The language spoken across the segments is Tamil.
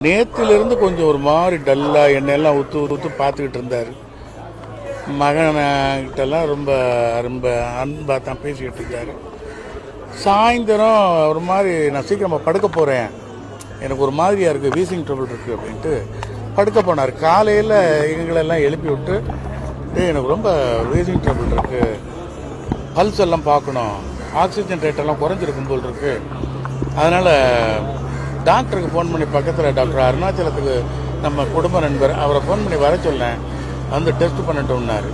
நேத்திலிருந்து கொஞ்சம் ஒரு மாதிரி டல்லா எண்ணெயெல்லாம் ஊத்து பார்த்துக்கிட்டு இருந்தார். மகன்கிட்டலாம் ரொம்ப ரொம்ப அன்பா தான் பேசிக்கிட்டு இருந்தார். சாயந்தரம் ஒரு மாதிரி நான் சீக்கிரமாக படுக்க போகிறேன், எனக்கு ஒரு மாதிரியாக இருக்குது, வீசிங் ட்ரபிள் இருக்குது அப்படின்ட்டு படுக்க போனார். காலையில் எங்களெல்லாம் எழுப்பி விட்டு, எனக்கு ரொம்ப வீசிங் ட்ரபிள் இருக்குது, பல்ஸ் எல்லாம் பார்க்கணும், ஆக்சிஜன் ரேட்டெல்லாம் குறைஞ்சிருக்கும் போல் இருக்குது, அதனால் டாக்டருக்கு ஃபோன் பண்ணி பக்கத்தில் டாக்டர் அருணாச்சலத்துக்கு நம்ம குடும்ப நண்பர் அவரை ஃபோன் பண்ணி வர சொன்னேன், வந்து டெஸ்ட் பண்ணிட்டோம்னாரு.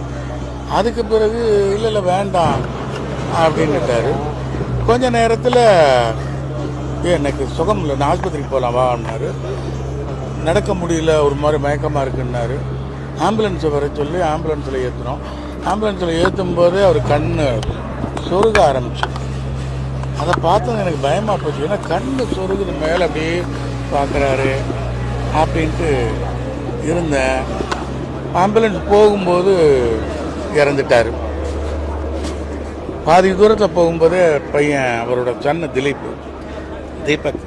அதுக்கு பிறகு இல்லை வேண்டாம் அப்படின்னுட்டாரு. கொஞ்ச நேரத்தில் எனக்கு சுகம் இல்லை, நான் ஆஸ்பத்திரிக்கு போகலாம் வான்னாரு. நடக்க முடியல, ஒரு மாதிரி மயக்கமாக இருக்குன்னாரு. ஆம்புலன்ஸை வர சொல்லி ஆம்புலன்ஸில் ஏற்றினோம். ஆம்புலன்ஸில் ஏற்றும் போதே அவர் கண்ணு சொருக ஆரம்பிச்சு. அதை பார்த்தது எனக்கு பயமாக போச்சு. ஏன்னா கண்ணு சொருகுது, மேலே அப்படியே பார்க்குறாரு அப்படின்ட்டு இருந்தேன். ஆம்புலன்ஸ் போகும்போது இறந்துட்டார். பாதி தூரத்தில் போகும்போதே பையன், அவரோட சன்னு தீபக்,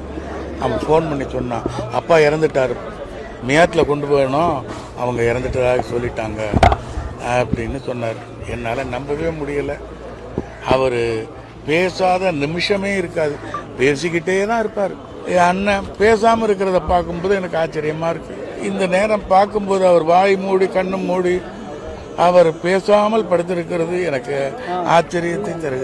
அவன் ஃபோன் பண்ணி சொன்னான், அப்பா இறந்துட்டார், மியாத்தில் கொண்டு போயணும், அவங்க இறந்துட்டதாக சொல்லிட்டாங்க அப்படின்னு சொன்னார். என்னால் நம்பவே முடியலை. அவர் பேசாத நிமிஷமே இருக்காது, பேசிக்கிட்டே தான் இருப்பார். என் அண்ணன் பேசாமல் இருக்கிறத பார்க்கும்போது எனக்கு ஆச்சரியமாக இருக்குது. இந்த நேரம் பார்க்கும்போது அவர் வாய் மூடி கண்ணு மூடி அவர் பேசாமல் படுத்திருக்கிறது எனக்கு ஆச்சரியத்தை தருகிறது.